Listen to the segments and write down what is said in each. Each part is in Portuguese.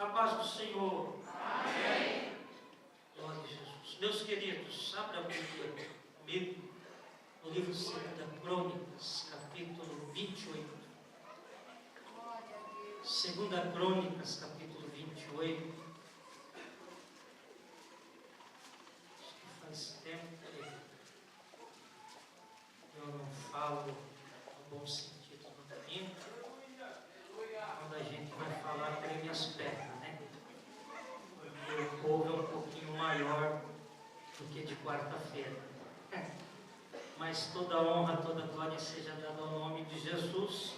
A paz do Senhor. Amém. Glória a Jesus. Meus queridos, abra a Bíblia comigo no livro 2 Crônicas, capítulo 28. 2 Crônicas, capítulo 28. Acho que faz tempo que eu não falo no bom sentido do caminho. Quando a gente vai falar, treme as pernas, né? Porque o povo é um pouquinho maior do que de quarta-feira. Mas toda honra, toda glória seja dada ao nome de Jesus,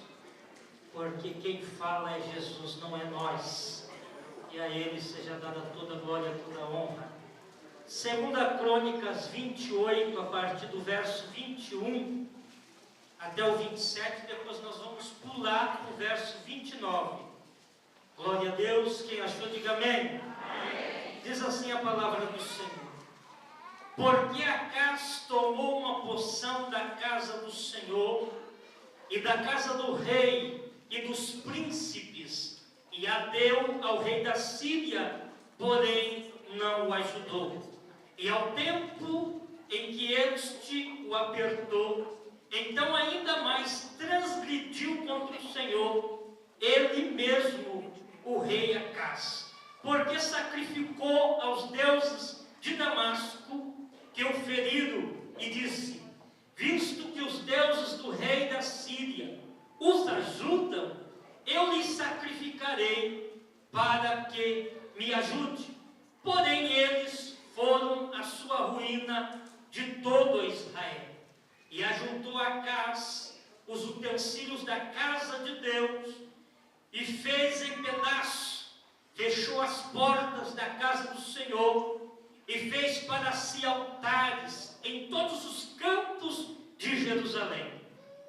porque quem fala é Jesus, não é nós. E a Ele seja dada toda glória, toda honra. 2 Crônicas 28, a partir do verso 21 até o 27, depois nós vamos pular para o verso 29. Glória a Deus, quem achou, diga amém. Amém. Diz assim a palavra do Senhor: porque Acaz tomou uma porção da casa do Senhor e da casa do rei e dos príncipes, e a deu ao rei da Síria, porém não o ajudou. E ao tempo em que este o apertou, então ainda mais transgrediu contra o Senhor, ele mesmo, o rei Acaz, porque sacrificou aos deuses de Damasco, que o feriram, e disse: visto que os deuses do rei da Síria os ajudam, eu lhes sacrificarei para que me ajude. Porém eles foram a sua ruína de todo Israel. E ajuntou Acaz os utensílios da casa de Deus e fez em pedaços, fechou as portas da casa do Senhor e fez para si altares em todos os campos de Jerusalém.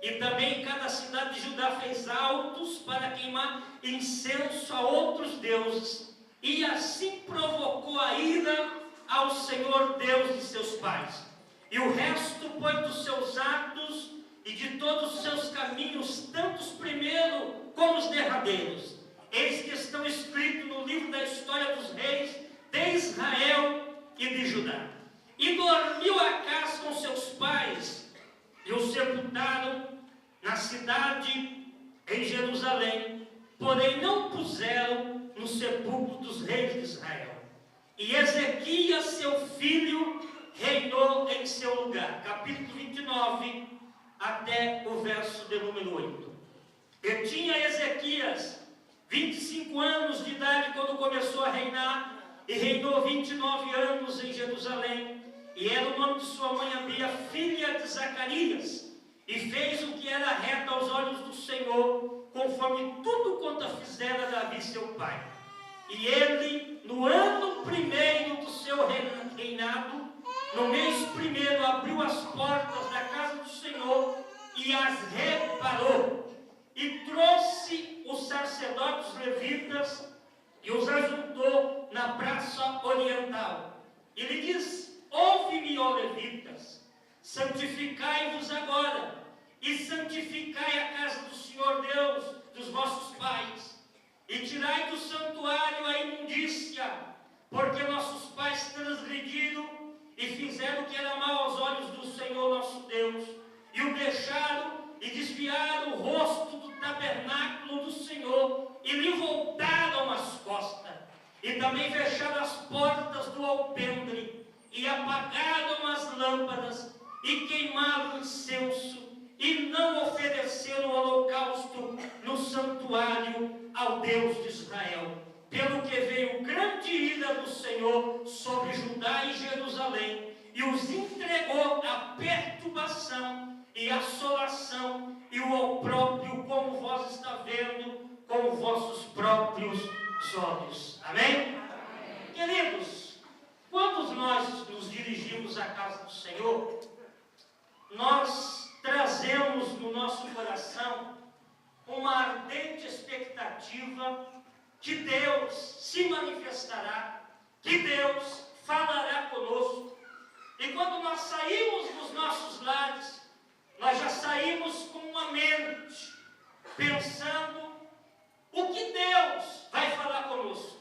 E também em cada cidade de Judá fez altos para queimar incenso a outros deuses, e assim provocou a ira ao Senhor Deus de seus pais. E o resto, pois, dos seus atos e de todos os seus caminhos, tanto os primeiros como os derradeiros, eis que estão escritos no livro da história dos reis de Israel e de Judá. E dormiu Acaz com seus pais, e o sepultaram na cidade em Jerusalém, porém não puseram no sepulcro dos reis de Israel. E Ezequias, seu filho, reinou em seu lugar. Capítulo 29, até o verso de número 8. E tinha Ezequias 25 anos de idade quando começou a reinar, e reinou 29 anos em Jerusalém. E era o nome de sua mãe Abia, filha de Zacarias. E fez o que era reto aos olhos do Senhor, conforme tudo quanto fizera Davi seu pai. E ele, no ano primeiro do seu reinado, no mês primeiro, abriu as portas da casa do Senhor e as reparou. E trouxe os sacerdotes levitas e os ajuntou na praça oriental. E lhe disse: ouve-me, ó levitas, santificai-vos agora, e santificai a casa do Senhor Deus dos vossos pais, e tirai do santuário a imundícia, porque nossos pais transgrediram e fizeram o que era mal aos olhos do Senhor nosso Deus, e o deixaram e desviaram o rosto do tabernáculo do Senhor, e lhe voltaram as costas, e também fecharam as portas do alpendre, e apagaram as lâmpadas, e queimaram incenso, e não ofereceram holocausto no santuário ao Deus de Israel. Pelo que veio grande ira do Senhor sobre Judá e Jerusalém, e os entregou à perturbação e assolação e o opróbrio, como vós está vendo com vossos próprios olhos. Amém? Amém. Queridos, quando nós nos dirigimos à casa do Senhor, nós trazemos no nosso coração uma ardente expectativa que Deus se manifestará, que Deus falará conosco. E quando nós saímos dos nossos lares, nós já saímos com uma mente pensando o que Deus vai falar conosco.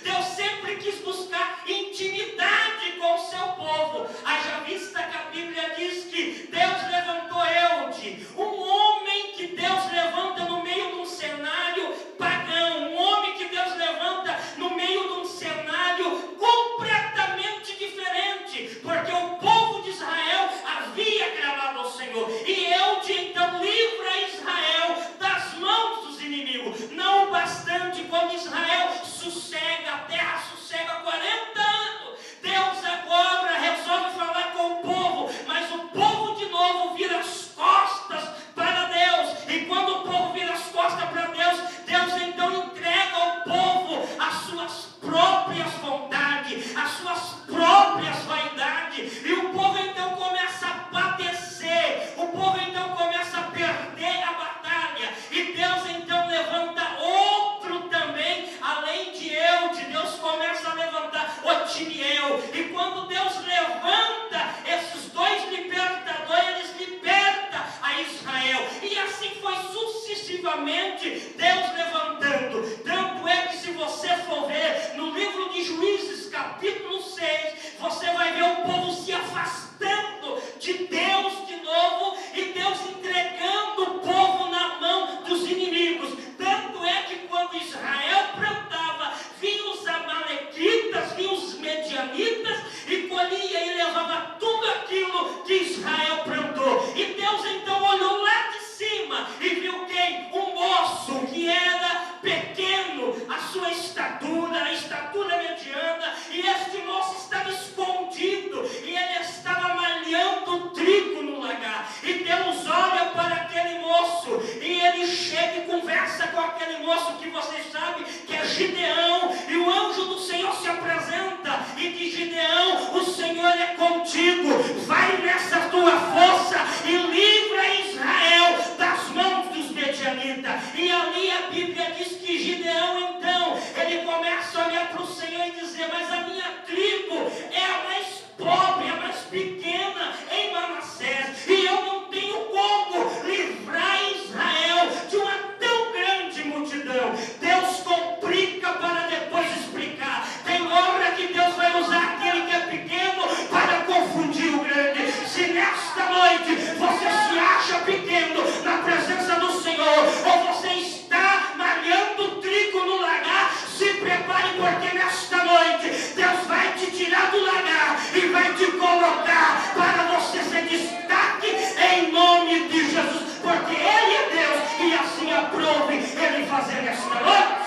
Deus sempre quis buscar intimidade com o seu povo. Haja vista que a Bíblia diz que Deus levantou Eude, um homem que Deus levanta no meio de um cenário pagão, um homem que Deus levanta no meio de um cenário completamente diferente, porque o povo de Israel havia clamado ao Senhor, e Eude então livra Israel das mãos dos inimigos. Não bastante, quando Israel sossega, a terra sossega 40 anos, Deus agora resolve falar com o povo, mas o povo de novo vira as costas para Deus, e quando o povo vira as costas para Deus, Deus então entrega ao povo as suas próprias vontades, as suas próprias vaidades, e o povo então começa a padecer, o povo então começa a perder a batalha, e Deus então levanta outro também, além de Eude, Deus começa a levantar Otiniel, e quando Deus levanta esses dois libertadores, eles libertam a Israel, e assim foi sucessivamente Deus levantando. Tanto é que se você for ver no livro de Juízes, capítulo 6, você vai ver o povo se afastando de Deus de novo, e Deus entregando o povo na mão dos inimigos. Tanto é que quando Israel plantava, vinham os amalequitas, vinham os medianitas, e colhia e levava tudo aquilo que Israel plantou. E Deus então olhou lá de cima e viu quem? Um moço que era pequeno, a sua estatura, a estatura mediana, e este moço estava escondido, e ele estava malhando trigo no lagar, e Deus olha para aquele moço, e ele chega e conversa com aquele moço, que vocês sabem que é Gideão, e o anjo do Senhor se apresenta, e diz: Gideão, o Senhor é contigo, vai nessa tua força, e livra Israel das mãos dos medianitas. E ali a Bíblia diz que Gideão então, ele começa a olhar para o Senhor e dizer: mas a minha tribo é a mais pobre, a mais pequena em Manassés, e eu não tenho como livrar Israel de uma tão grande multidão. Deus complica para depois explicar. Tem hora que Deus vai usar aquele que é pequeno para confundir o grande. Se nesta noite você se acha pequeno na presença do Senhor, ou você está malhando trigo no lagar, se prepare, porque nesta noite Deus vai te tirar do lagar e vai te colocar para você ser destaque em nome de Jesus, porque Ele é Deus, e assim aprove Ele fazer nesta noite.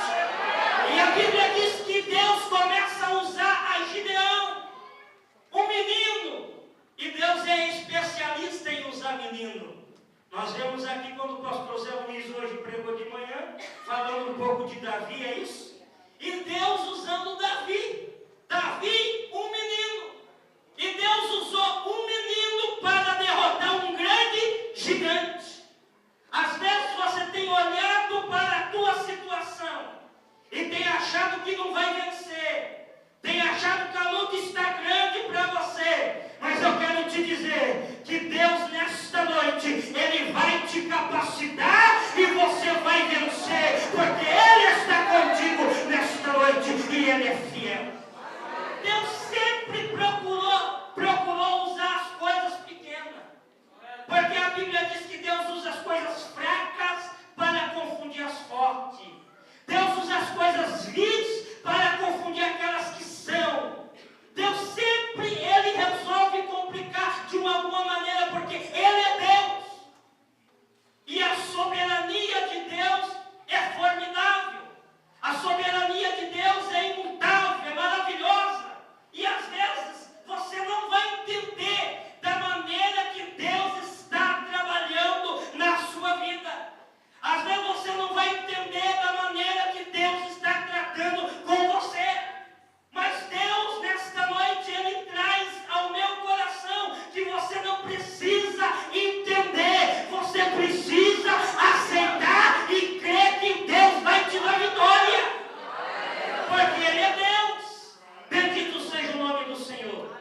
E a Bíblia diz que Deus começa a usar a Gideão, um menino, e Deus é especialista em usar menino. Nós vemos aqui, quando o pastor Zé Luiz hoje pregou de manhã, falando um pouco de Davi, é isso? E Deus usando Davi, um menino, e Deus usou um menino para derrotar um grande gigante. Às vezes você tem olhado para a tua situação e tem achado que não vai vencer, tem achado que a luta está grande para você, mas eu quero te dizer que Deus nesta noite, Ele vai te capacitar e você vai vencer, porque Ele está contigo nesta noite e Ele é fiel. Deus sempre procurou usar as coisas pequenas, porque a Bíblia diz que Deus usa as coisas fracas para confundir as fortes. Deus usa as coisas vis para confundir aquelas que são. Deus sempre, Ele resolve complicar de uma alguma maneira, porque Ele é Deus. E a soberania de Deus é formidável. A soberania de Deus é imutável, é maravilhosa. E às vezes você não vai entender da maneira que Deus está trabalhando na sua vida. Às vezes você não vai entender da maneira que Deus está tratando com você. Mas Deus, nesta noite, Ele traz ao meu coração que você não precisa entender, você precisa aceitar e crer que Deus vai te dar vitória, porque Ele é Deus. Bendito seja o nome do Senhor.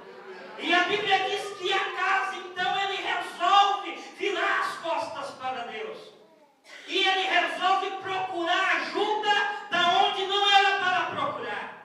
E a Bíblia diz que a casa, então, ele resolve virar as costas para Deus, e ele resolve procurar ajuda da onde não era para procurar.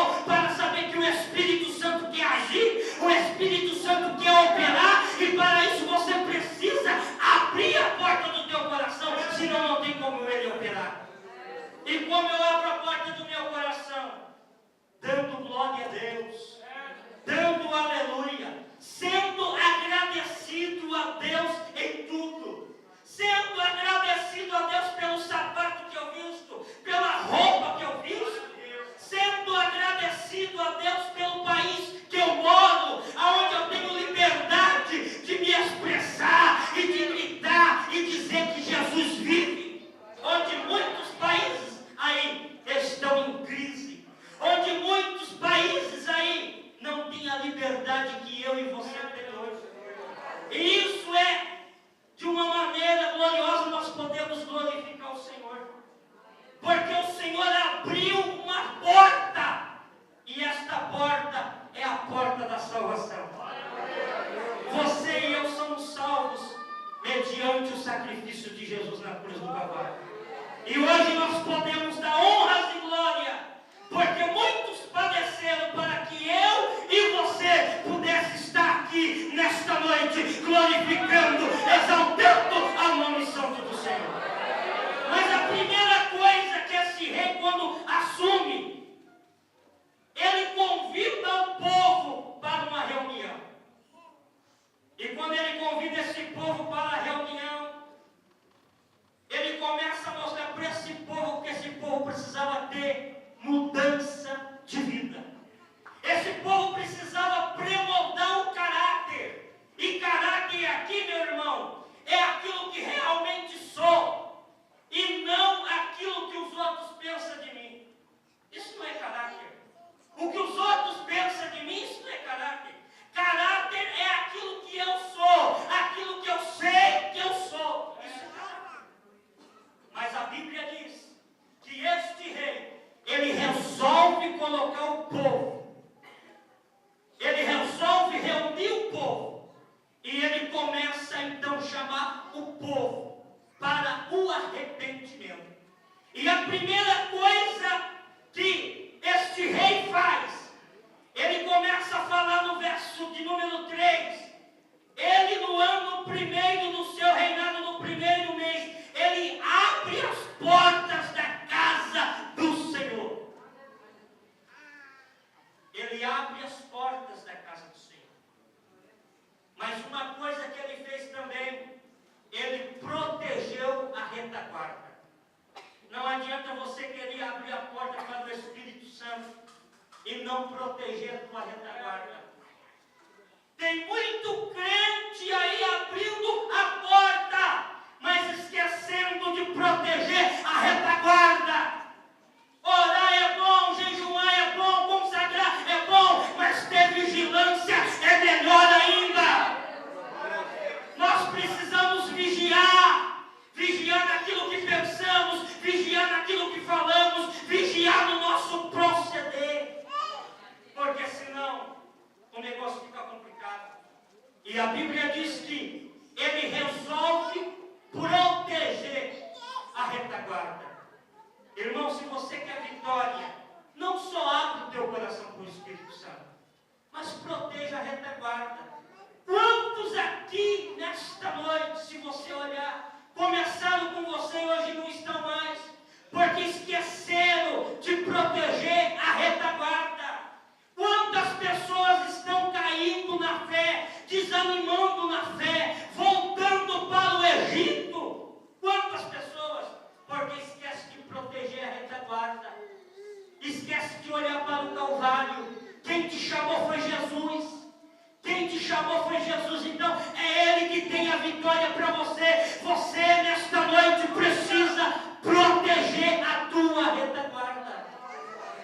irmão, para saber que o Espírito Santo quer agir, o Espírito Santo quer operar, e para isso você precisa abrir a porta do teu coração, senão não tem como ele operar. E como eu abro a porta do meu coração? Dando glória a Deus, dando aleluia, sendo agradecido a Deus em tudo, sendo agradecido a Deus pelo sapato que eu visto, pela roupa que eu visto, sendo agradecido a Deus pelo país que eu moro, aonde eu tenho liberdade de me expressar e de gritar e dizer que Jesus vive, onde muitos países aí estão em crise, onde muitos países aí não têm a liberdade que eu e você temos hoje. E isso é, de uma maneira gloriosa, nós podemos glorificar o Senhor, porque o Senhor abriu uma porta, e esta porta é a porta da salvação. Você e eu somos salvos mediante o sacrifício de Jesus na cruz do Calvário. E hoje nós podemos dar honras e glória, porque muitos padeceram para que eu e você pudesse estar aqui nesta noite, glorificando, exaltando ao nome santo do Senhor. Mas a primeira coisa que esse rei, quando assume, ele convida o povo para uma reunião. E quando ele convida esse povo para a reunião, ele começa a mostrar para esse povo que esse povo precisava ter mudança de vida. Esse povo precisava premoldar o caráter. E caráter aqui, meu irmão, é aquilo que realmente sou, e não aquilo que os outros pensam de mim. Isso não é caráter. O que os outros pensam de mim, isso não é caráter. Caráter é aquilo que eu sou, aquilo que eu sei que eu sou. Isso é caráter. Mas a Bíblia diz que este rei, ele resolve colocar o povo, ele resolve reunir o povo, e ele começa então a chamar o povo para o arrependimento. E a primeira coisa que este rei faz, ele começa a falar no verso de número 3, ele no ano primeiro do seu reinado, no primeiro mês, ele abre as portas da casa do Senhor. Ele abre as portas da casa do Senhor. Mas uma coisa que ele fez também, ele protegeu a retaguarda. Não adianta você querer abrir a porta para o Espírito Santo e não proteger a tua retaguarda. Tem muito crente aí abrindo a porta, mas esquecendo de proteger a retaguarda. Orar é bom, jejuar é bom, consagrar é bom, mas ter vigilância é melhor ainda. Nós precisamos vigiar, vigiar naquilo que pensamos, vigiar naquilo que falamos, vigiar no nosso proceder, porque senão o negócio fica complicado. E a Bíblia diz que ele resolve proteger a retaguarda. Irmão, se você quer vitória, não só abre o teu coração para o Espírito Santo, mas proteja a retaguarda. Quantos aqui nesta noite, se você olhar, começaram com você e hoje não estão mais, porque esqueceram de proteger a retaguarda? Quantas pessoas estão caindo na fé, desanimando na fé, voltando para o Egito? Quantas pessoas? Porque esquece de proteger a retaguarda, esquece de olhar para o Calvário. Quem te chamou foi Jesus. Quem te chamou foi Jesus, então é Ele que tem a vitória para você. Você nesta noite precisa proteger a tua retaguarda.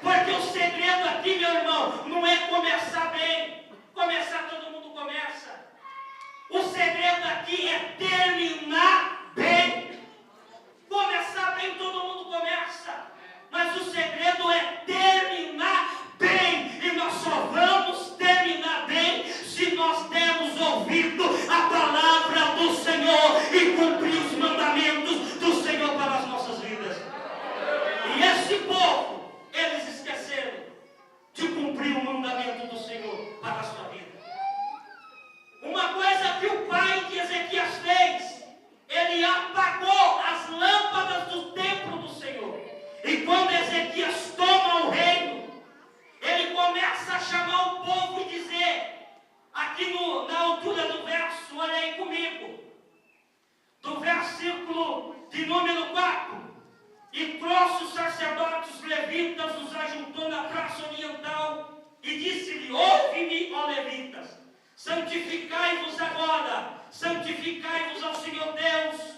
Porque o segredo aqui, meu irmão, não é começar bem. Começar todo mundo começa. O segredo aqui é terminar bem. Começar bem todo mundo começa, mas o segredo é terminar bem. E nós só vamos terminar bem se nós dermos ouvido à palavra do Senhor e cumprir os mandamentos do Senhor para as nossas vidas. E esse povo, eles esqueceram para a sua vida. Uma coisa que o pai de Ezequias fez, ele apagou as lâmpadas do templo do Senhor. E quando Ezequias toma o reino, ele começa a chamar o povo e dizer, aqui na altura do verso, olha aí comigo, do versículo de número 4, e trouxe os sacerdotes os levitas, os ajuntou na praça oriental e disse-lhe, ouve-me, ó levitas, santificai-vos agora, santificai-vos ao Senhor Deus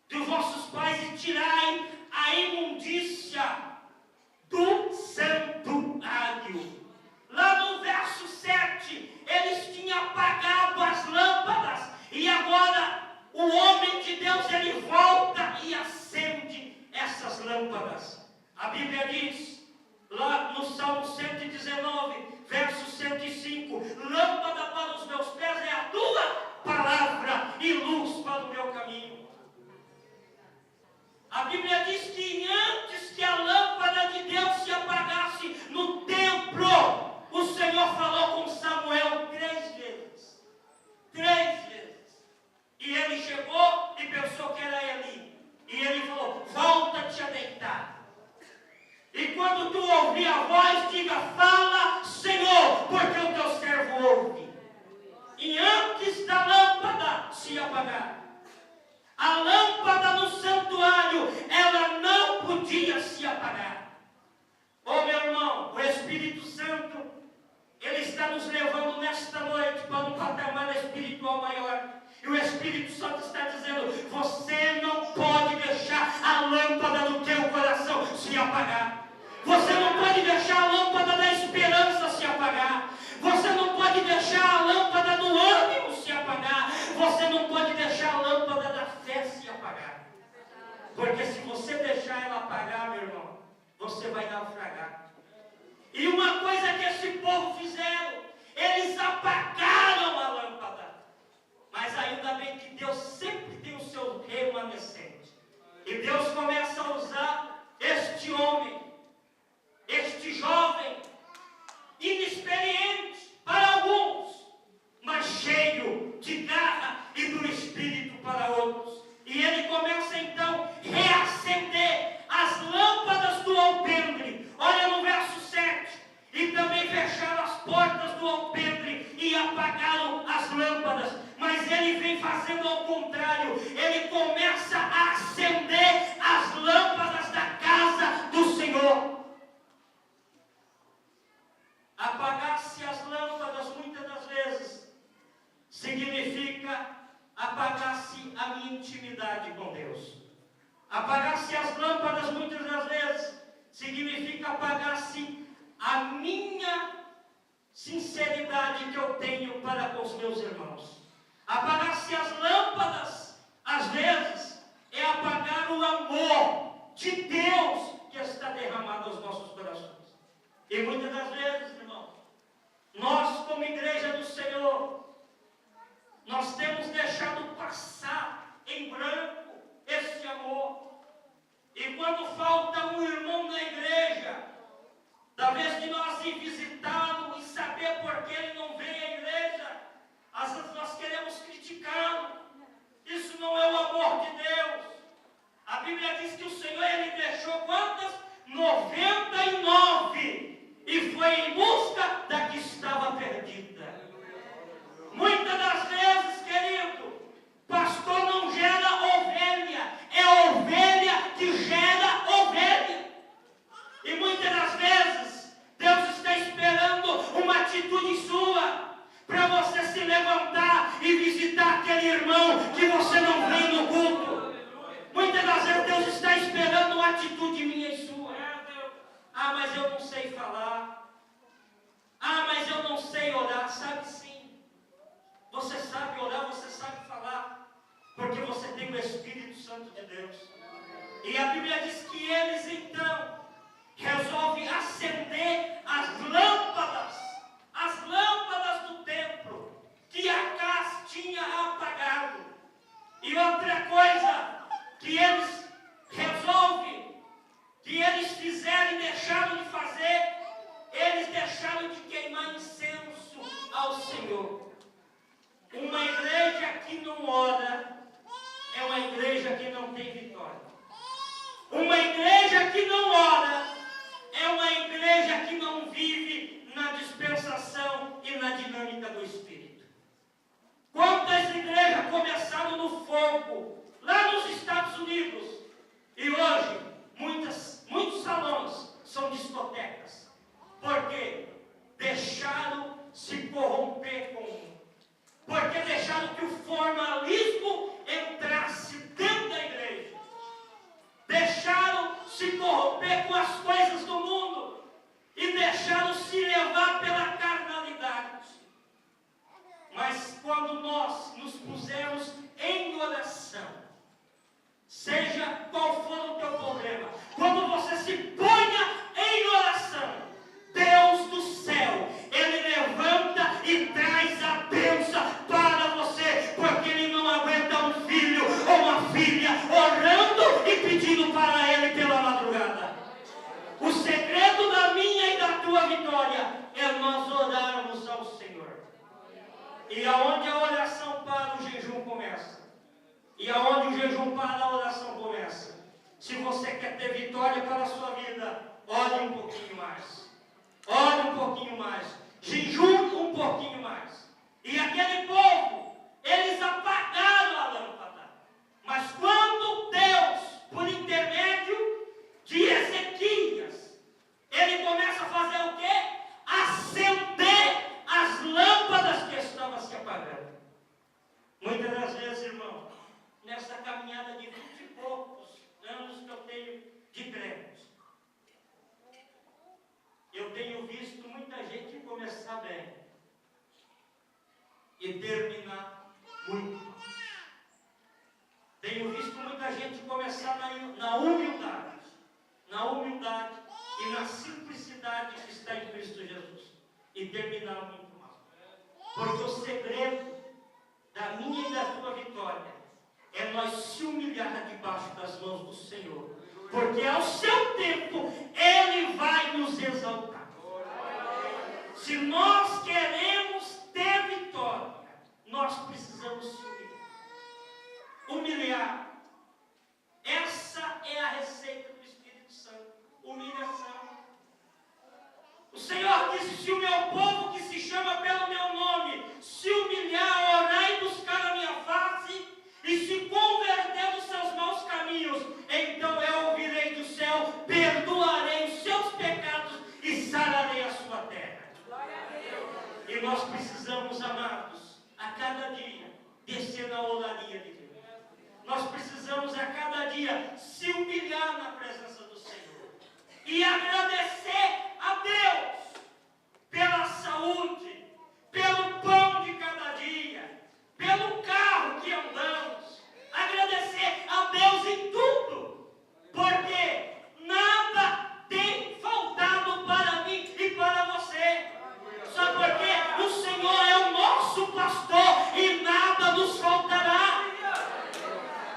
dos vossos pais e tirai a imundícia do santuário. Lá no verso 7, eles tinham apagado as lâmpadas e agora o homem de Deus, ele volta e acende essas lâmpadas. A Bíblia diz, lá no Salmo 119, verso 105, lâmpada para os meus pés é a tua palavra e luz para o meu caminho. A Bíblia diz que antes que a lâmpada de Deus se apagasse no templo, o Senhor falou com Samuel 3 vezes. 3 vezes. E ele chegou e pensou que era Eli. E ele falou, volta-te a deitar. E quando tu ouvir a voz, diga, fala, Senhor, porque o teu servo ouve. E antes da lâmpada se apagar, a lâmpada no santuário, ela não podia se apagar. Oh, meu irmão, o Espírito Santo, ele está nos levando nesta noite para um patamar espiritual maior. E o Espírito Santo está dizendo, você não pode deixar a lâmpada do teu coração se apagar. Você não pode deixar a lâmpada da esperança se apagar. Você não pode deixar a lâmpada do ânimo se apagar. Você não pode deixar a lâmpada da fé se apagar. Porque se você deixar ela apagar, meu irmão, você vai naufragar. E uma coisa que esse povo fizeram, eles apagaram a lâmpada. Mas ainda bem que Deus sempre tem o seu remanescente. E Deus começa a usar este homem, este jovem, inexperiente para alguns, mas cheio de garra e do Espírito para outros. E ele começa então a reacender as lâmpadas do alpendre. Olha no verso 7. E também fecharam as portas do alpendre e apagaram as lâmpadas. Mas ele vem fazendo ao contrário. Ele começa a acender as lâmpadas da casa do Senhor. Apagar-se as lâmpadas, muitas das vezes, significa apagar-se a minha intimidade com Deus. Apagar-se as lâmpadas, muitas das vezes, significa apagar-se a minha sinceridade que eu tenho para com os meus irmãos. Apagar-se as lâmpadas, às vezes, é apagar o amor de Deus que está derramado aos nossos corações. E muitas das vezes, irmão, nós como igreja do Senhor, nós temos deixado passar em branco esse amor. E quando falta um irmão na igreja, da vez de nós ir visitá-lo e saber por que ele não vem à igreja, às vezes nós queremos criticá-lo. Isso não é o amor de Deus. A Bíblia diz que o Senhor, ele deixou quantas? 99. E foi em busca da que estava perdida. Muitas das vezes, querido, pastor não gera ovelha, é ovelha que gera ovelha. E muitas das vezes, Deus está esperando uma atitude sua, para você se levantar e visitar aquele irmão que você não vê no culto. Muitas das vezes, Deus está esperando uma atitude minha e sua. Ah, mas eu não sei falar. Ah, mas eu não sei orar. Sabe sim. Você sabe orar, você sabe falar. Porque você tem o Espírito Santo de Deus. E a Bíblia diz que eles então resolvem acender as lâmpadas do templo que Acás tinha apagado. E outra coisa que eles resolvem, que eles fizeram e deixaram de fazer, eles deixaram de queimar incenso ao Senhor. Uma igreja que não ora é uma igreja que não tem vitória. Uma igreja que não ora é uma igreja que não vive na dispensação e na dinâmica do Espírito. Quantas igrejas começaram no fogo, lá nos Estados Unidos, e hoje muitos salões são discotecas. Por quê? Deixaram se corromper com o mundo. Porque deixaram que o formalismo entrasse dentro da igreja. Deixaram se corromper com as coisas do mundo. E deixaram se levar pela carnalidade. Mas quando nós nos pusermos em oração, seja qual for o teu problema, quando você se ponha em oração, Deus do céu, Ele levanta e traz a bênção para você, porque Ele não aguenta um filho ou uma filha orando e pedindo para Ele pela madrugada. O segredo da minha e da tua vitória é nós orarmos ao Senhor. E aonde a oração para, o jejum começa. E aonde o jejum para, a oração começa. Se você quer ter vitória para a sua vida, ore um pouquinho mais. Ore um pouquinho mais. Jejum um pouquinho mais. E aquele povo, eles apagaram a lâmpada. Mas quando Deus, por intermédio de Ezequias, ele começa a fazer o quê? Acender as lâmpadas que estavam se apagando. Muitas das vezes, irmão, nessa caminhada de 20 e poucos anos que eu tenho de crente, eu tenho visto muita gente começar bem e terminar muito mal. Tenho visto muita gente começar na humildade e na simplicidade que está em Cristo Jesus e terminar muito mal. Porque o segredo da minha e da tua vitória é nós se humilhar debaixo das mãos do Senhor. Porque ao seu tempo, Ele vai nos exaltar. Se nós queremos ter vitória, nós precisamos se humilhar. Humilhar. Essa é a receita do Espírito Santo. Humilhação. O Senhor disse: se o meu povo que se chama pelo meu nome se humilhar, orar e buscar a minha face e se converter dos seus maus caminhos, então eu ouvirei do céu, perdoarei os seus pecados e sararei a sua terra. E nós precisamos, amados, a cada dia descer na olaria de Deus. Nós precisamos a cada dia se humilhar na presença do Senhor e agradecer a Deus pela saúde, pelo pão de cada dia, pelo carro que andamos. Agradecer a Deus em tudo, porque nada tem faltado para mim e para você. Sabe por quê? O Senhor é o nosso pastor e nada nos faltará.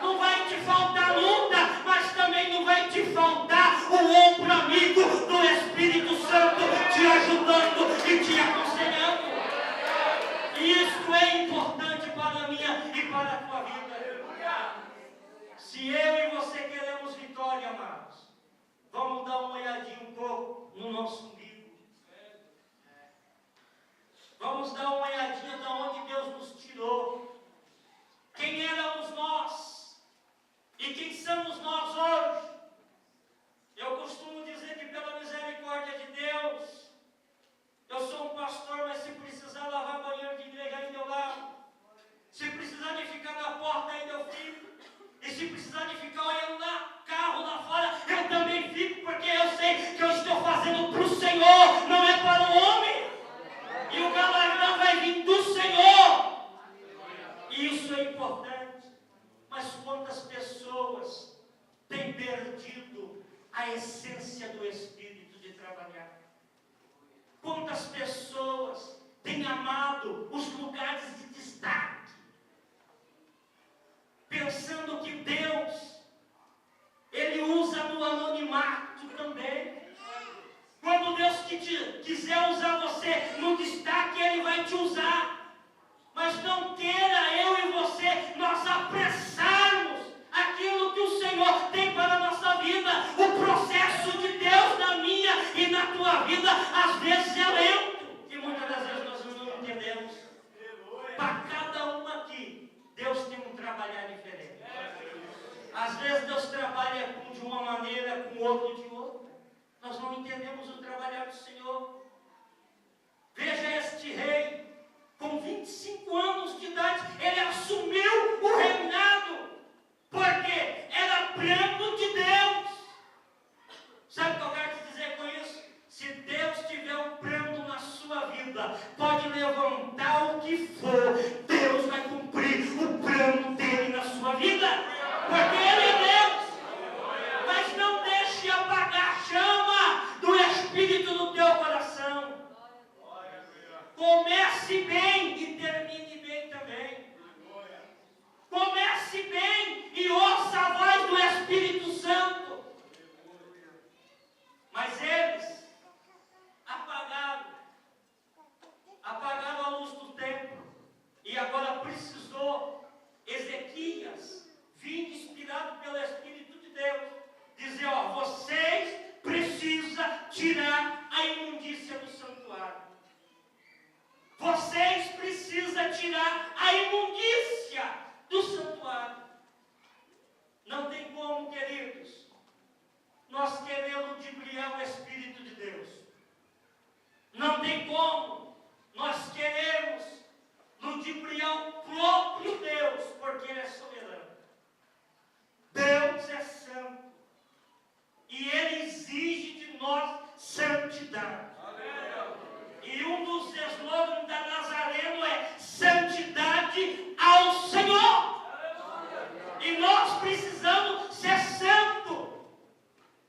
Não vai te faltar luta, mas também não vai te faltar o ombro amigo do Espírito Santo te ajudando e te aconselhando. E isso é importante para a minha e para a tua vida. Se eu e você queremos vitória, amados, vamos dar uma olhadinha um pouco no nosso umbigo. Vamos dar uma olhadinha de onde Deus nos tirou. Quem éramos nós? E quem somos nós hoje? Eu costumo dizer que pela misericórdia de Deus, eu sou um pastor, mas se precisar lavar banheiro de igreja, ainda eu lavo. Se precisar de ficar na porta, ainda eu fico. E se precisar de ficar olhando carro lá fora, eu também fico, porque eu sei que eu estou fazendo para o Senhor. quiser usar você no destaque, Ele vai te usar. Mas não queira eu e você, nós apressarmos aquilo que o Senhor tem para a nossa vida. O processo de Deus na minha e na tua vida, às vezes é lento. E muitas das vezes nós não entendemos. Para cada um aqui, Deus tem um trabalhar diferente. Às vezes Deus trabalha de uma maneira, com outro de outra. Nós não entendemos o trabalhar do Senhor. Veja este rei, com 25 anos de idade, ele assumiu o reinado, porque era plano de Deus. Sabe o que eu quero te dizer com isso? Se Deus tiver um plano na sua vida, pode levantar o que for, Deus vai cumprir o plano dele na sua vida, porque Ele é Deus. Mas não deixe apagar a chama do Espírito no teu coração. Comece bem e termine bem também. Comece bem e ouça a voz do Espírito Santo. Mas eles apagaram a luz do templo. E agora precisou Ezequias vir inspirado pelo Espírito de Deus, dizer: vocês precisam tirar a imundícia do santuário. Vocês precisam tirar a imundícia do santuário. Não tem como, queridos, nós queremos ludibriar o Espírito de Deus. Não tem como nós queremos ludibriar o próprio Deus, porque Ele é soberano. Deus é santo. E Ele exige de nós santidade. E um dos slogans da Nazareno é santidade ao Senhor. E nós precisamos ser santo.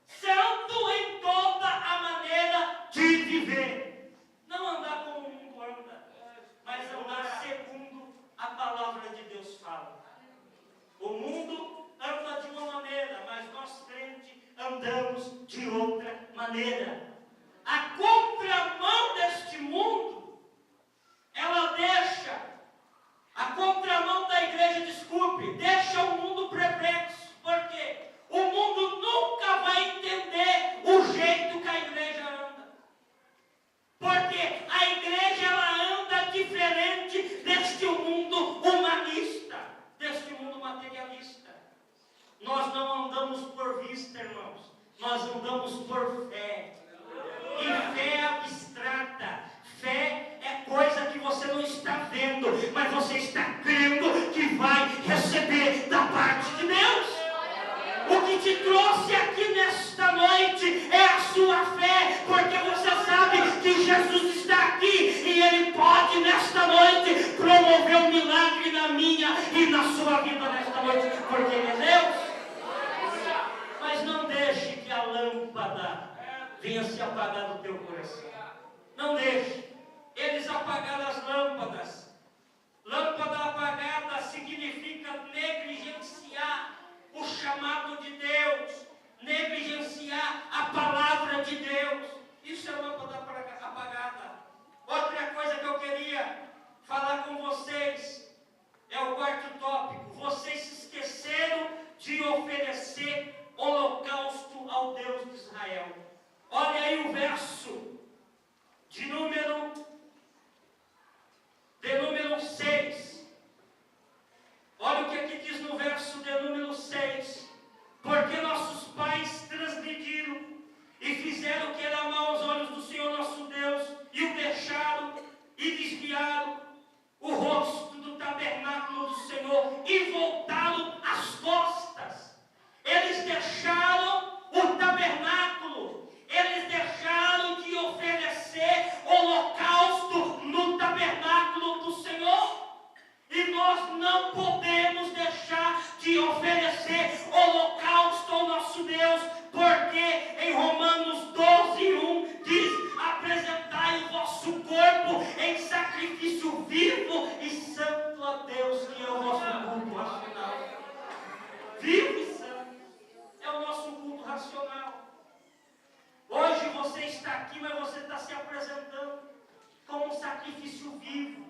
Santo em toda a maneira de viver. Não andar como o mundo anda, mas andar segundo a palavra de Deus fala. O mundo anda de uma maneira, mas nós crentes andamos de outra maneira. A contramão deste mundo, ela deixa, a contramão da igreja, deixa o mundo perplexo. Por quê? O mundo nunca vai entender o jeito que a igreja anda. Porque a igreja, ela anda diferente deste mundo humanista, deste mundo materialista. Nós não andamos por vista, irmãos. Nós andamos por fé. E fé abstrata. Fé é coisa que você não está vendo, mas você está crendo que vai receber da parte de Deus. O que te trouxe aqui nesta noite é a sua fé, porque você sabe que Jesus está aqui e Ele pode nesta noite promover um milagre na minha e na sua vida nesta noite, porque Ele é Deus. Mas não deixe que a lâmpada venha se apagar do teu coração. Não deixe. Eles apagaram as lâmpadas. Lâmpada apagada significa negligenciar o chamado de Deus, negligenciar a palavra de Deus. Isso é lâmpada apagada. Outra coisa que eu queria falar com vocês é o quarto tópico. Vocês se esqueceram de oferecer holocausto ao Deus de Israel. Olha aí o verso de número 6. Olha o que aqui diz no verso de número 6. Porque nossos pais transgrediram e fizeram o que era mal aos olhos do Senhor nosso Deus, e o deixaram e desviaram o rosto do tabernáculo do Senhor e voltaram as costas. Eles deixaram o tabernáculo, eles deixaram de está aqui, mas você está se apresentando como um sacrifício vivo,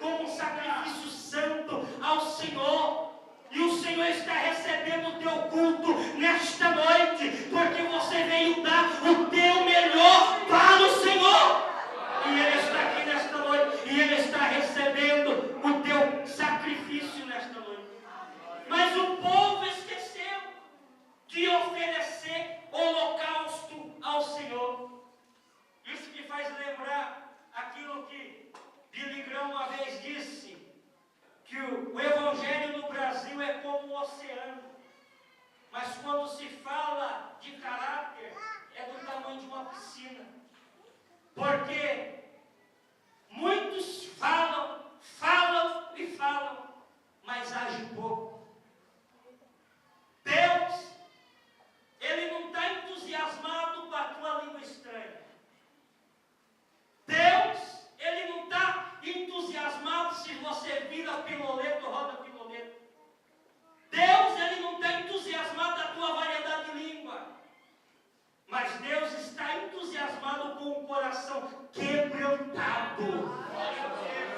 como um sacrifício santo ao Senhor. E o Senhor está recebendo o teu culto nesta noite, porque você veio dar o teu melhor para o Senhor. E Ele está aqui nesta noite, e Ele está recebendo o teu sacrifício nesta noite. Mas o povo esqueceu de oferecer holocausto ao Senhor. Isso me faz lembrar aquilo que Billy Graham uma vez disse, que o Evangelho no Brasil é como um oceano, mas quando se fala de caráter, é do tamanho de uma piscina. Porque muitos falam e falam, mas agem pouco. Deus, Ele não está entusiasmado com a tua língua estranha. Deus, Ele não está entusiasmado se você vira piloleto ou roda piloleto. Deus, Ele não está entusiasmado da tua variedade de língua. Mas Deus está entusiasmado com o coração quebrantado.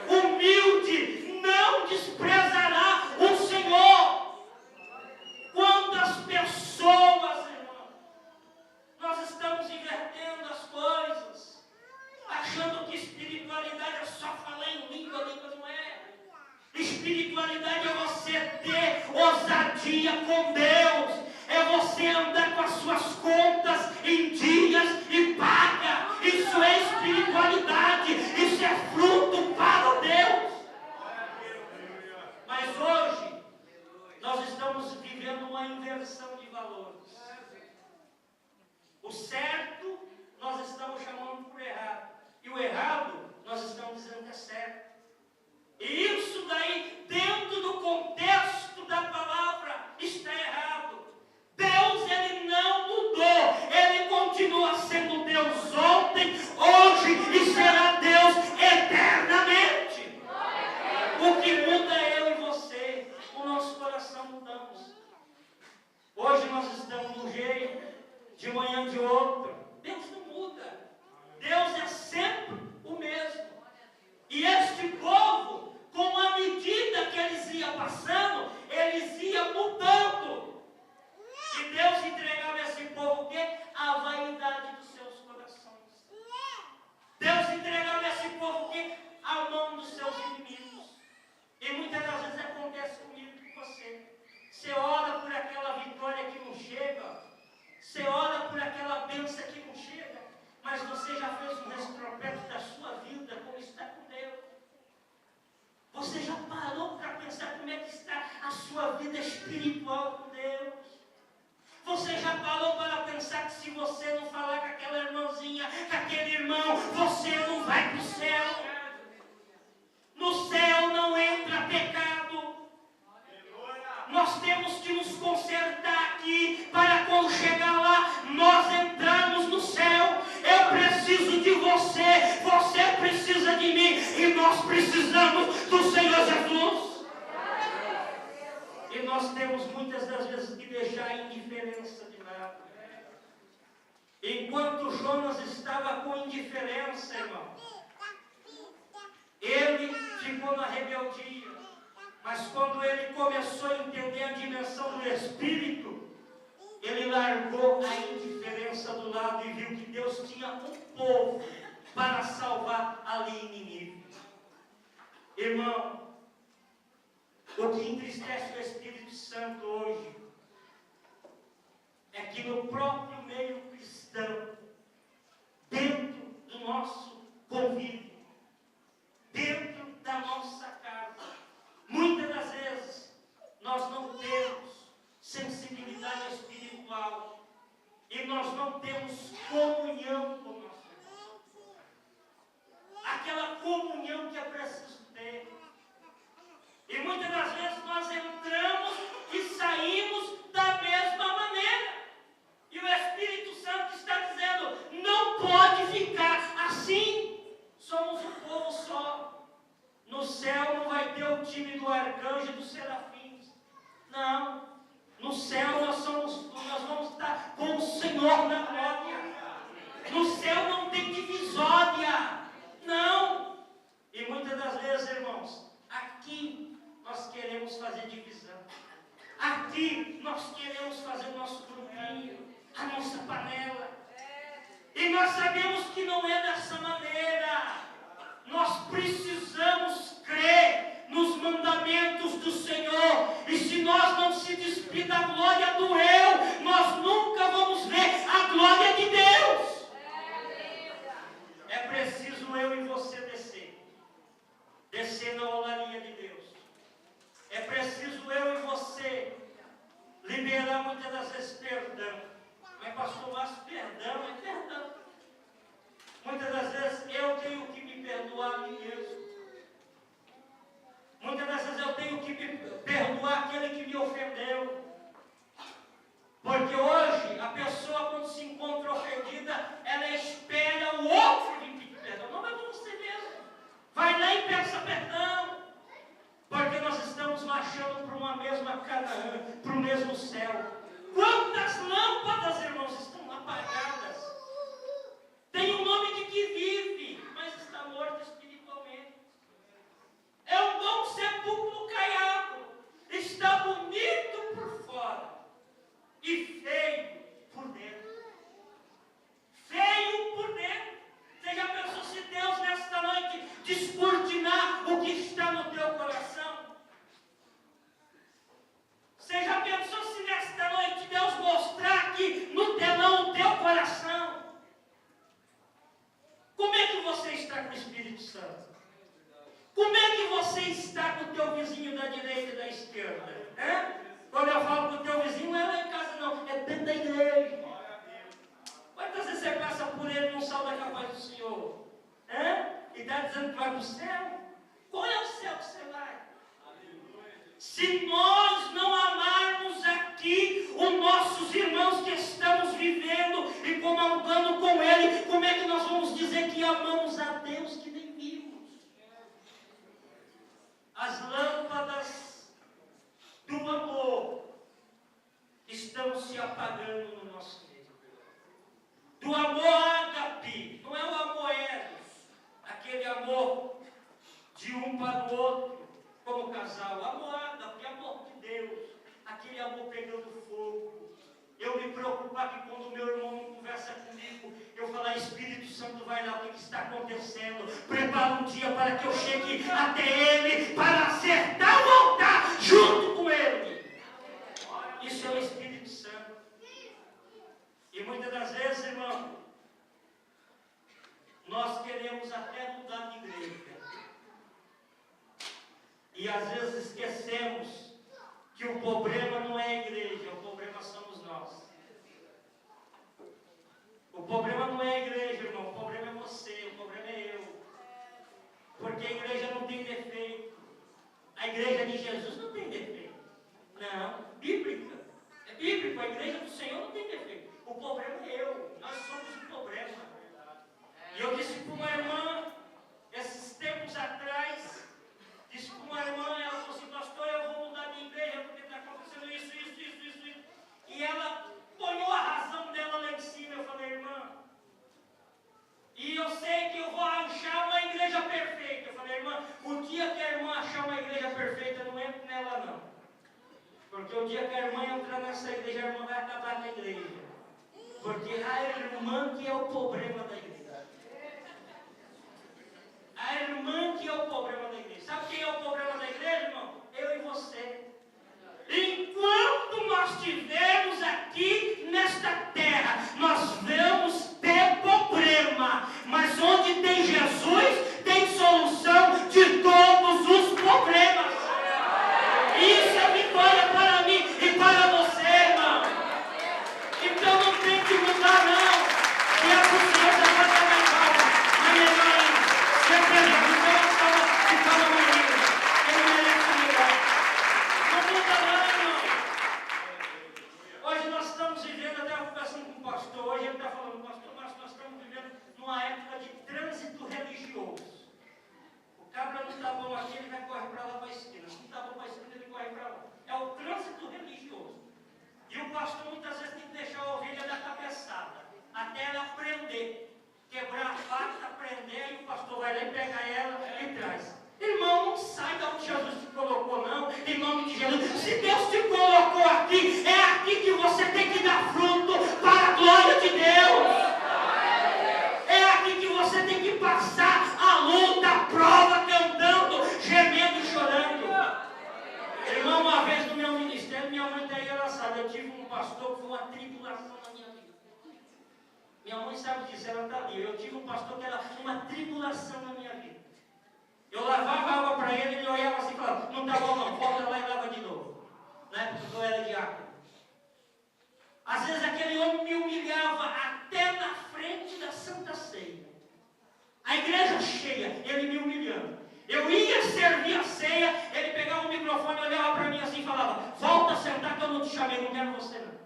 Humilde, não desprezará o Senhor. Quantas pessoas, irmão, nós estamos invertendo as coisas, achando que espiritualidade é só falar em língua não é. Espiritualidade é você ter ousadia com Deus, é você andar com as suas contas em dias e paga. Isso é espiritualidade, isso é fruto para Deus. Mas hoje, nós estamos vivendo uma inversão de valores. O certo, nós estamos chamando por errado. E o errado, nós estamos dizendo que é certo. E isso daí, dentro do contexto da palavra, está errado. Deus, Ele não mudou. Ele continua sendo Deus ontem, hoje e será Deus eternamente. O que muda é eu e você. O nosso coração mudamos. Hoje nós estamos de um jeito, de manhã de outro. Deus não muda. Deus é sempre o mesmo. E este povo, com a medida que eles iam passando, eles iam mudando. E Deus entregava a esse povo o quê? A vaidade dos seus corações. Deus entregava a esse povo o quê? A mão dos seus inimigos. E muitas das vezes acontece comigo e com você. Você ora por aquela vitória que não chega. Você ora por aquela bênção que não chega. Mas você já fez um retrospecto da sua vida, como está com Deus. Você já parou para pensar como é que está a sua vida espiritual com Deus? Você já parou para pensar que se você não falar com aquela irmãzinha, com aquele irmão, você não vai para o céu? No céu não entra pecado. Nós temos que nos consertar aqui para quando chegar lá, nós entrarmos no céu. Eu preciso de você, você precisa de mim e nós precisamos do Senhor Jesus. E nós temos muitas das vezes que deixar a indiferença de lado. Enquanto Jonas estava com indiferença, irmão, ele ficou na rebeldia. Mas quando ele começou a entender a dimensão do Espírito, ele largou a indiferença do lado e viu que Deus tinha um povo para salvar ali em Nínive. Irmão, o que entristece o Espírito Santo hoje é que no próprio meio cristão, dentro do nosso convívio, dentro da nossa casa, muitas das vezes nós não temos sensibilidade espiritual e nós não temos comunhão com o nosso irmão. Aquela comunhão que é preciso ter. E muitas das vezes nós entramos e saímos da mesma maneira. E o Espírito Santo está dizendo, não pode ficar assim. Somos um povo só. No céu não vai ter o time do arcanjo e dos serafins. Não. No céu nós vamos estar com o Senhor na glória. No céu não sabemos que não é dessa maneira. Nós precisamos crer nos mandamentos do Senhor. E se nós não se despir da glória do eu, nós nunca vamos ver a glória de Deus. É preciso eu e você descer na olaria de Deus. É preciso eu e você liberar muitas das vezes perdão. Mas pastor, mas perdão é perdão. Muitas das vezes eu tenho que me perdoar a mim mesmo. Muitas das vezes eu tenho que me perdoar aquele que me ofendeu. Porque hoje a pessoa, quando se encontra ofendida, ela espera o outro lhe pedir perdão. Não, mas você mesmo. Vai lá e peça perdão. Porque nós estamos marchando para uma mesma Canaã, para o mesmo céu. Quantas lâmpadas, irmãos, estão apagadas? Tem um nome de que vive, mas está morto espiritualmente. É um bom sepulcro caiado. Está bonito por fora e feio por dentro. Feio por dentro. Você já pensou se Deus nesta noite descortinar o que está no teu coração? Você já pensou se nesta noite Deus mostrar aqui no telão o teu coração? Como é que você está com o Espírito Santo? Como é que você está com o teu vizinho da direita e da esquerda? Quando eu falo com o teu vizinho, não é lá em casa não, é dentro da igreja. Quantas vezes você passa por ele e não sabe da paz do Senhor? E está dizendo que vai para o céu? Qual é o céu que você vai? Se nós não amarmos aqui os nossos irmãos que estamos vivendo e comandando com Ele, como é que nós vamos dizer que amamos a Deus que nem vimos? As lâmpadas do amor estão se apagando no nosso meio. Do amor ágape, não é o amor eros, aquele amor de um para o outro, como casal. Amor ágape, amor de Deus, aquele amor pegando fogo. Eu me preocupar que quando o meu irmão não conversa comigo, eu falar, Espírito Santo, vai lá, o que está acontecendo? Prepara um dia para que eu chegue até Ele, para acertar o altar junto com Ele. Isso é o Espírito Santo. E muitas das vezes, irmão, nós queremos até mudar de igreja. E às vezes esquecemos que o problema não é a igreja, o problema somos nós. O problema não é a igreja, irmão, o problema é você, o problema é eu. Porque a igreja não tem defeito. A igreja de Jesus não tem defeito. Não, bíblica. É bíblico, a igreja do Senhor não tem defeito. O problema é eu, nós somos o problema. E eu disse para uma irmã, esses tempos atrás, disse para uma irmã, ela falou assim, pastor, eu vou mudar de igreja porque está acontecendo isso. E ela ponhou a razão dela lá em cima. Eu falei, irmã, e eu sei que eu vou achar uma igreja perfeita. Eu falei, irmã, o dia que a irmã achar uma igreja perfeita, não entre nela não. Porque o dia que a irmã entrar nessa igreja, a irmã vai acabar com a igreja. Porque a irmã que é o problema da igreja. A irmã que é o problema da igreja. Sabe quem é o problema da igreja, irmão? Eu e você. Enquanto nós estivermos aqui nesta terra, nós vamos ter problema. Mas onde tem Jesus, tem solução de todos os problemas. Isso é vitória para mim e para você, irmão. Então não tem que mudar, não. E é o Senhor da minha mãe sabe disso, ela está ali. Eu tive um pastor que era uma tribulação na minha vida. Eu lavava água para ele, ele olhava assim e falava, não está bom não, volta lá e lava de novo. Né? Porque eu era diácono. Às vezes aquele homem me humilhava até na frente da Santa Ceia. A igreja cheia, ele me humilhando. Eu ia servir a ceia, ele pegava o microfone, olhava para mim assim e falava, volta a sentar que eu não te chamei, não quero você não.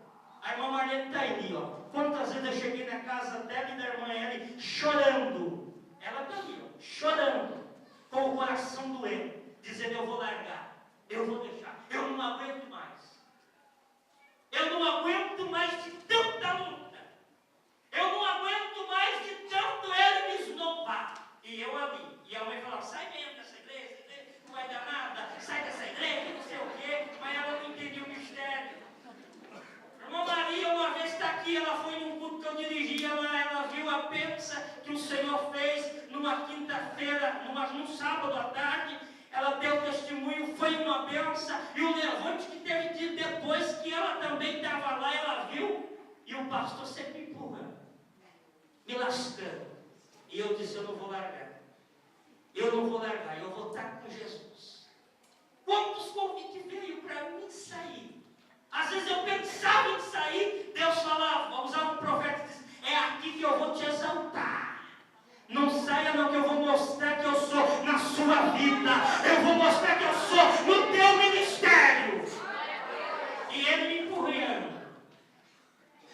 A irmã Marlene está ali, ó. Quantas vezes eu cheguei na casa dela e da irmã Eli chorando. Ela está ali, ó, chorando, com o coração doendo, dizendo, eu vou largar, eu vou deixar, eu não aguento mais. Eu não aguento mais de tanta luta. Eu não aguento mais de tanto ele me esnobar. E eu ali. E a mãe falava, sai mesmo dessa igreja, não vai dar nada, sai dessa igreja, não sei o quê. Mas ela não entendia o mistério. A irmã Maria, uma vez está aqui, ela foi num culto que eu dirigi, ela viu a bênção que o Senhor fez numa quinta-feira, num sábado à tarde. Ela deu testemunho, foi uma bênção. E o levante que teve de depois que ela também estava lá, ela viu. E o pastor sempre me empurrando, me lascando. E eu disse, eu não vou largar. Eu não vou largar, eu vou estar com Jesus. Quantos convites veio para mim sair? Às vezes eu pensava em sair, Deus falava, usava um profeta e disse, é aqui que eu vou te exaltar. Não saia não, que eu vou mostrar que eu sou na sua vida. Eu vou mostrar que eu sou no teu ministério. E ele me empurrando.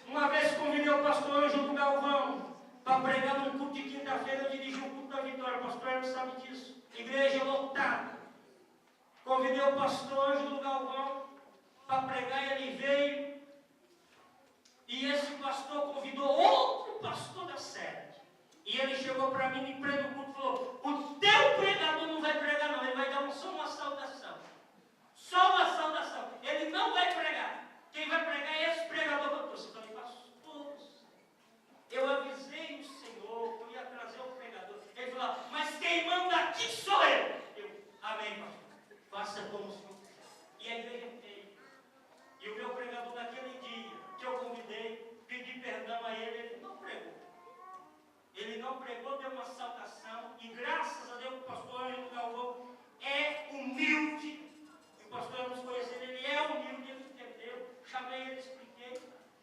Uma vez convidei o pastor Ângelo Galvão para pregar num culto de quinta-feira. Eu dirigi o culto da Vitória. O pastor Ângelo sabe disso. Igreja lotada. Convidei o pastor Ângelo Galvão para pregar e ele veio. E esse pastor convidou outro pastor da sede. E ele chegou para mim em pleno culto e falou, o teu pregador não vai pregar não, ele vai dar só uma saudação. Só uma saudação. Ele não vai pregar. Quem vai pregar é esse pregador que eu trouxe. Eu falei, pastor, eu avisei o Senhor que eu ia trazer o pregador. Ele falou, mas quem manda aqui sou eu. Eu, amém, pastor. Faça como o Senhor quiser. E a igreja fez. E o meu pregador naquele dia que eu convidei, pedi perdão a ele não pregou. Ele não pregou, deu uma saudação. E graças a Deus o pastor Ângelo Galvão é humilde. E o pastor nos conhecendo, ele é humilde, ele entendeu. Chamei ele, expliquei.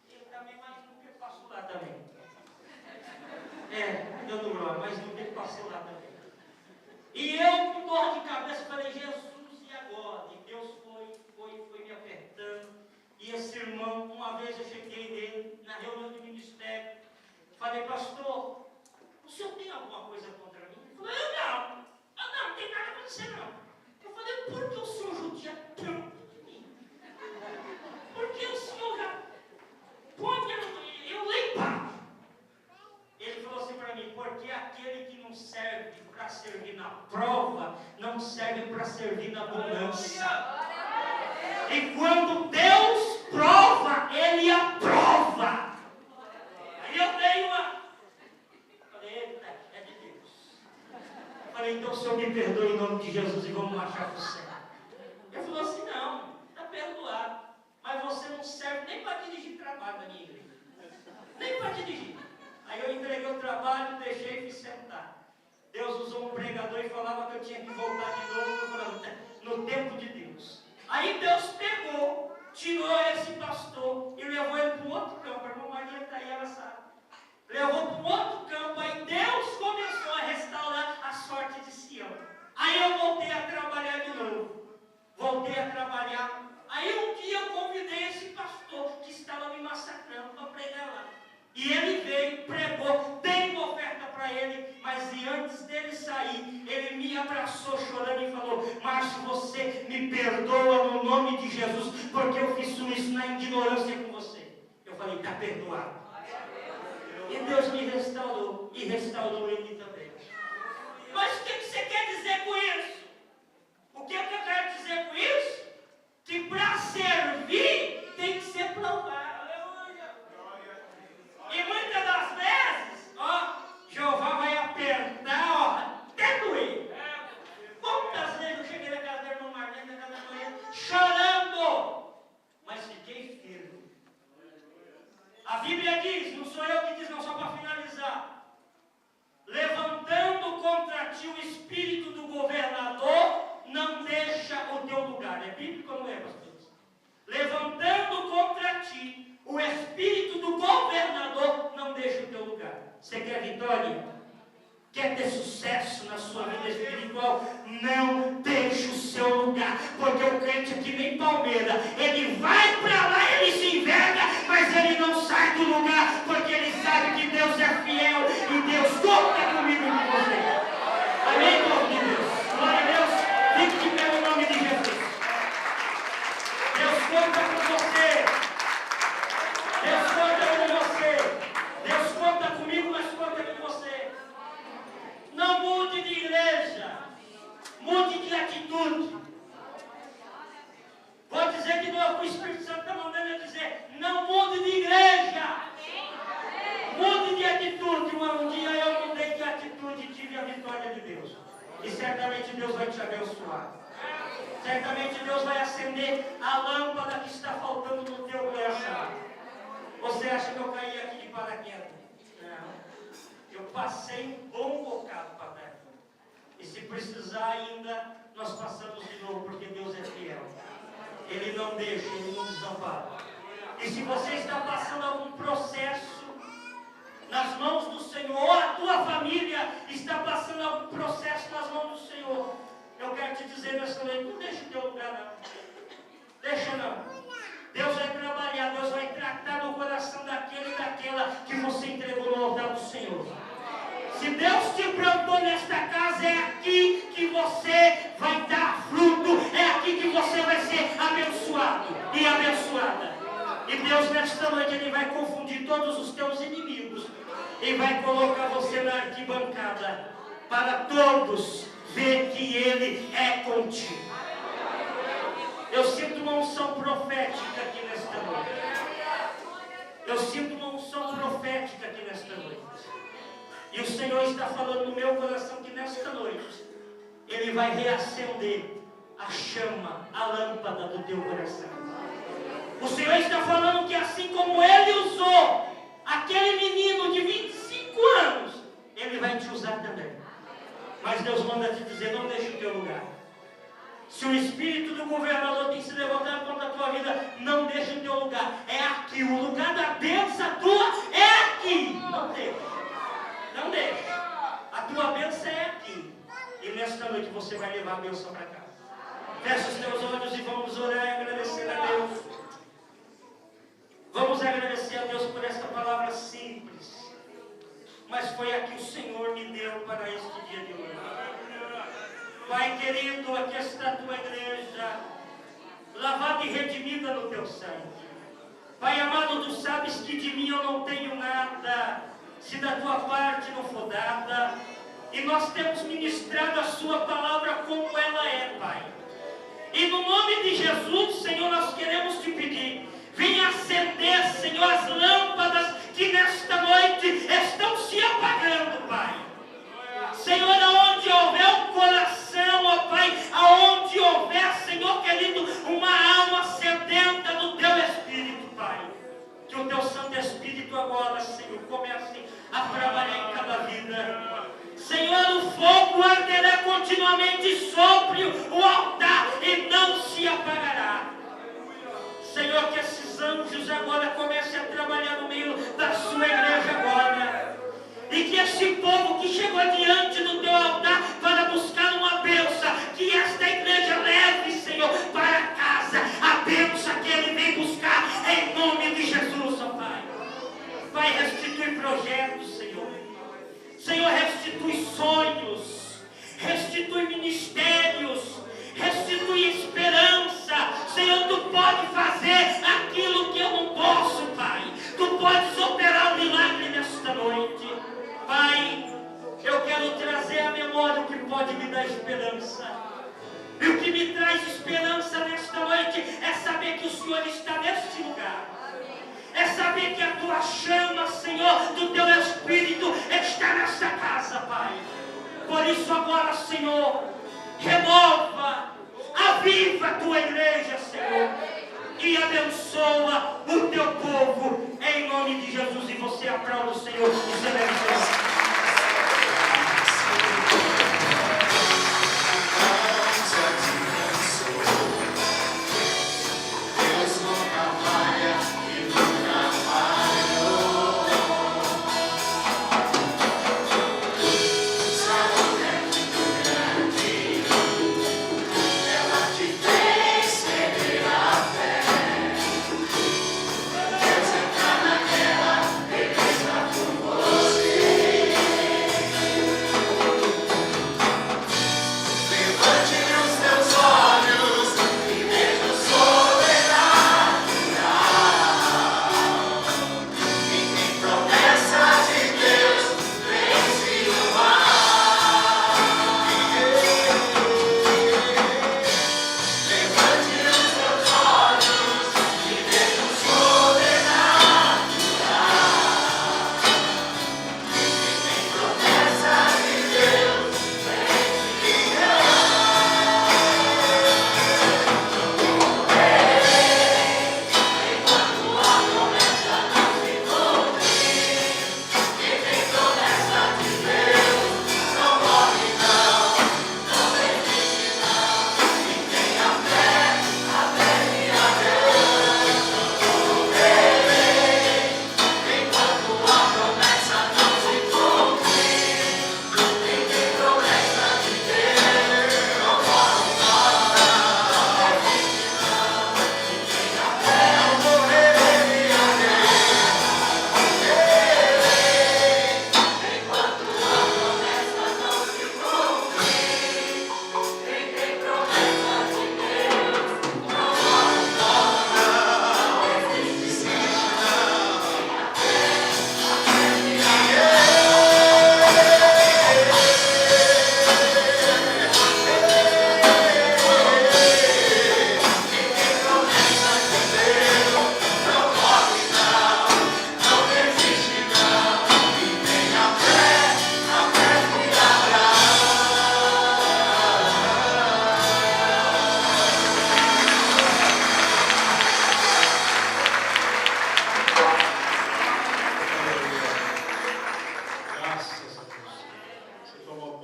Ele também, mas nunca passou lá também. Dando broma, mas nunca passou lá também. E eu, com dor de cabeça, falei, Jesus, e agora? E Deus foi me apertando. E esse irmão, uma vez eu cheguei nele, na reunião de ministério, falei, pastor, o senhor tem alguma coisa contra mim? Ele falou, eu não tem nada contra você não. Eu falei, por que o senhor judia tanto de mim? Por que o senhor já põe eu limpar? Ele falou assim para mim, porque aquele que não serve para servir na prova, não serve para servir na bonança. E quando Deus prova, Ele aprova. Aí eu dei uma... Falei, eita, é de Deus. Falei, então o Senhor me perdoe em nome de Jesus e vamos marchar para o céu. Ele falou assim, não, está perdoado. Mas você não serve nem para dirigir trabalho na minha igreja. Nem para dirigir. Aí eu entreguei o trabalho, deixei e fui sentar. Deus usou um pregador e falava que eu tinha que voltar de novo. Eu falei, no tempo de Deus. Aí Deus pegou, tirou esse pastor e levou ele para um outro campo. A irmã Maria está aí, ela sabe. Levou para um outro campo. Aí Deus começou a restaurar a sorte de Sião. Aí eu voltei a trabalhar de novo. Voltei a trabalhar. Aí um dia eu convidei esse pastor que estava me massacrando para pregar lá. E ele veio, pregou, dei uma oferta para ele, mas antes dele sair, ele me abraçou chorando e falou, Márcio, você me perdoa no nome de Jesus, porque eu fiz isso na ignorância com você. Eu falei, está perdoado. E Deus me restaurou, e restaurou ele também. Mas o que você quer dizer com isso? O que eu quero dizer com isso? Que para servir tem que ser provado. E muitas das vezes, Jeová vai apertar, até doer. Quantas vezes eu cheguei na casa da irmã Marlene, na casa da manhã, chorando, mas fiquei firme. A Bíblia diz, não sou eu que diz, não, só para finalizar. vitória, quer ter sucesso na sua vida espiritual, não deixe o seu lugar, porque o crente aqui nem Palmeira, ele vai para lá, ele se enverga, mas ele não sai do lugar, porque ele sabe que Deus é fiel e Deus conta comigo e com você. Amém, povo de Deus? Glória a Deus, fique de pé no nome de Jesus. Deus conta com você, Deus conta com você, Deus conta comigo, mas conta com você. Não mude de igreja, mude de atitude. Vou dizer de novo, o Espírito Santo está mandando eu dizer, não mude de igreja, mude de atitude. Um dia eu mudei de atitude e tive a vitória de Deus. E certamente Deus vai te abençoar. Certamente Deus vai acender a lâmpada que está faltando no teu coração. Você acha que eu caí aqui de paraquedas? Não. Eu passei um bom bocado para trás. E se precisar ainda, nós passamos de novo, porque Deus é fiel. Ele não deixa, Ele não desampara. E se você está passando algum processo nas mãos do Senhor, ou a tua família está passando algum processo nas mãos do Senhor, eu quero te dizer nessa noite, não deixe o teu lugar não. Deixa não. Deus vai trabalhar, Deus vai tratar no coração daquele e daquela que você entregou no altar do Senhor. Se Deus te plantou nesta casa, é aqui que você vai dar fruto, é aqui que você vai ser abençoado e abençoada. E Deus nesta noite Ele vai confundir todos os teus inimigos e vai colocar você na arquibancada para todos ver que Ele é contigo. Eu sinto uma unção profética aqui nesta noite. Eu sinto uma unção profética aqui nesta noite. E o Senhor está falando no meu coração que nesta noite Ele vai reacender a chama, a lâmpada do teu coração. O Senhor está falando que assim como Ele usou aquele menino de 25 anos, Ele vai te usar também. Mas Deus manda te dizer, não deixe o teu lugar. Se o espírito do governador tem se levantado contra a tua vida, não deixe o teu lugar. É aqui, o lugar da bênção tua é aqui. Não deixe. Não deixe. A tua bênção é aqui. E nesta noite você vai levar a bênção para casa. Fecha os teus olhos e vamos orar e agradecer a Deus. Vamos agradecer a Deus por esta palavra simples. Mas foi a que o Senhor me deu para este dia de hoje. Pai querido, aqui está a tua igreja, lavada e redimida no teu sangue. Pai amado, tu sabes que de mim eu não tenho nada, se da tua parte não for dada. E nós temos ministrado a sua palavra como ela é, Pai. E no nome de Jesus, Senhor, nós queremos te pedir, venha acender, Senhor, as lâmpadas que nesta noite estão se apagando, Pai. Senhor, aonde houver um coração, ó Pai, aonde houver, Senhor querido, uma alma sedenta do teu Espírito, Pai, que o teu Santo Espírito agora, Senhor, comece a trabalhar em cada vida. Senhor, o fogo arderá continuamente sobre o altar e não se apagará. Senhor, que esses anjos agora comecem a trabalhar no meio da sua igreja agora. E que esse povo que chegou diante do teu altar para buscar uma bênção, que esta igreja leve, Senhor, para casa a bênção que ele vem buscar, em nome de Jesus, ó Pai. Pai, restitui projetos, Senhor. Senhor, restitui sonhos, restitui ministérios, restitui esperança. Senhor, tu pode fazer aquilo que eu não posso, Pai. Tu podes operar o milagre nesta noite. Pai, eu quero trazer à memória o que pode me dar esperança. E o que me traz esperança nesta noite é saber que o Senhor está neste lugar. É saber que a tua chama, Senhor, do teu Espírito está nesta casa, Pai. Por isso agora, Senhor, renova, aviva a tua igreja, Senhor, e abençoa o teu povo, em nome de Jesus. E você aplaude o Senhor e celebra.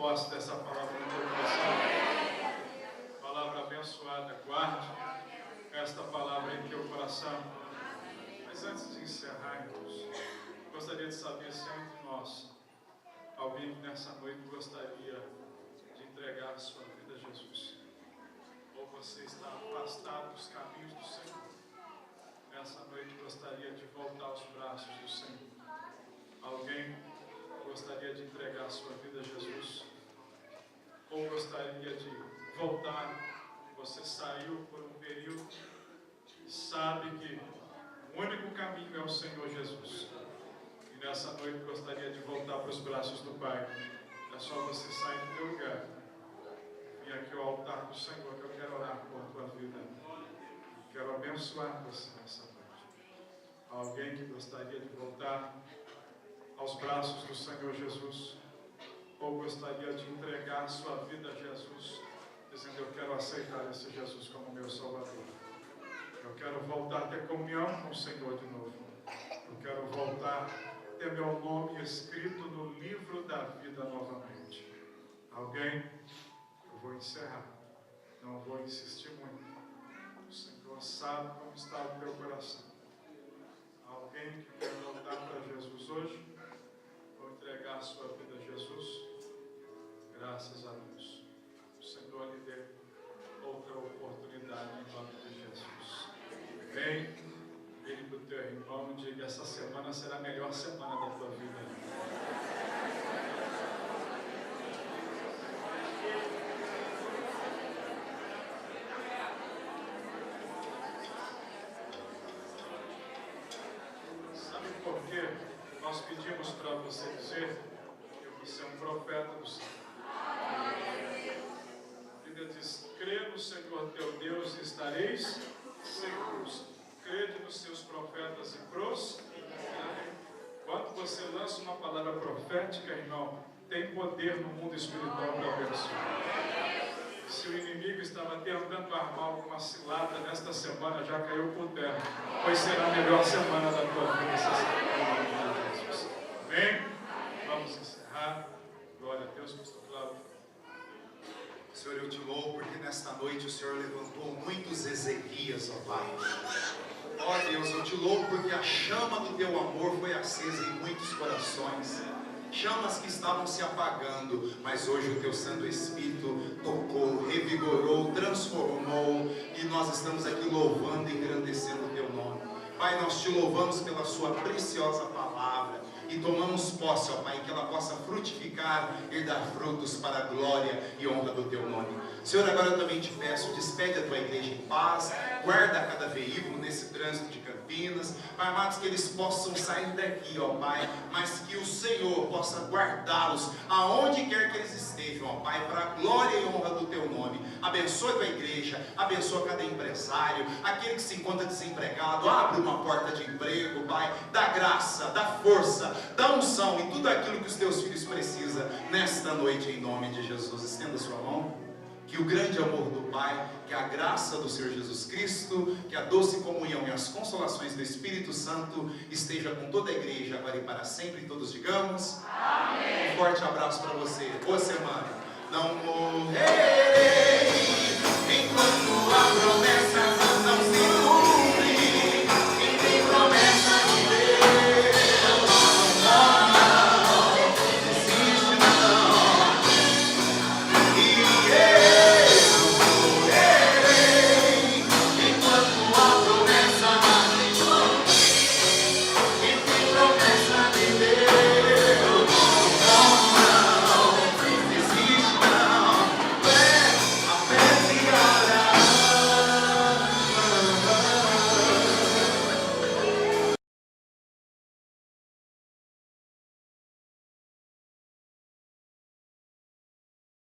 posse dessa palavra no teu coração. Palavra abençoada, guarde esta palavra em teu coração. Mas antes de encerrar, irmãos, gostaria de saber se há entre nós alguém que nessa noite gostaria de entregar a sua vida a Jesus. Ou você está afastado dos caminhos do Senhor. Nessa noite gostaria de voltar aos braços do Senhor. Alguém gostaria de entregar a sua vida a Jesus? Ou gostaria de voltar? Você saiu por um período e sabe que o único caminho é o Senhor Jesus. E nessa noite gostaria de voltar para os braços do Pai. É só você sair do teu lugar. E aqui ao altar do Senhor que eu quero orar por tua vida. Quero abençoar você nessa noite. Alguém que gostaria de voltar aos braços do Senhor Jesus, ou gostaria de entregar sua vida a Jesus, dizendo: eu quero aceitar esse Jesus como meu Salvador. Eu quero voltar a ter comunhão com o Senhor de novo. Eu quero voltar a ter meu nome escrito no livro da vida novamente. Alguém? Eu vou encerrar. Não vou insistir muito. O Senhor sabe como está o teu coração. Alguém que quer voltar para Jesus hoje? Ou entregar a sua vida a Jesus? Graças a Deus. O Senhor lhe dê outra oportunidade em nome de Jesus. Vem, vire para o teu irmão e diga: essa semana será a melhor semana da tua vida. Nós pedimos para você dizer que você é um profeta do Senhor. A Bíblia diz: crê no Senhor teu Deus e estareis seguros. Crede nos seus profetas e prosperarei. Quando você lança uma palavra profética, irmão, tem poder no mundo espiritual para abençoar. Se o inimigo estava tentando armar alguma cilada nesta semana, já caiu por terra, pois será a melhor semana da tua vida essa semana. Amém? Vamos encerrar. Glória a Deus, pastor Cláudio. Senhor, eu te louvo porque nesta noite o Senhor levantou muitos Ezequias, ó Pai. Ó Deus, eu te louvo porque a chama do teu amor foi acesa em muitos corações. Chamas que estavam se apagando, mas hoje o teu Santo Espírito tocou, revigorou, transformou, e nós estamos aqui louvando e engrandecendo o teu nome. Pai, nós te louvamos pela sua preciosa palavra e tomamos posse, ó Pai, que ela possa frutificar e dar frutos para a glória e honra do teu nome. Senhor, agora eu também te peço, despede a tua igreja em paz, guarda cada veículo nesse trânsito de Campinas, Pai amados, que eles possam sair daqui, ó Pai, mas que o Senhor possa guardá-los aonde quer que eles estejam, ó Pai, para a glória e honra do teu nome. Abençoa a tua igreja, abençoa cada empresário, aquele que se encontra desempregado, abre uma porta de emprego, Pai, dá graça, dá força, dá unção e tudo aquilo que os teus filhos precisam nesta noite, em nome de Jesus. Estenda a sua mão. Que o grande amor do Pai, que a graça do Senhor Jesus Cristo, que a doce comunhão e as consolações do Espírito Santo esteja com toda a igreja agora e para sempre. Todos digamos amém. Um forte abraço para você. Boa semana. Não morrerei enquanto a promessa não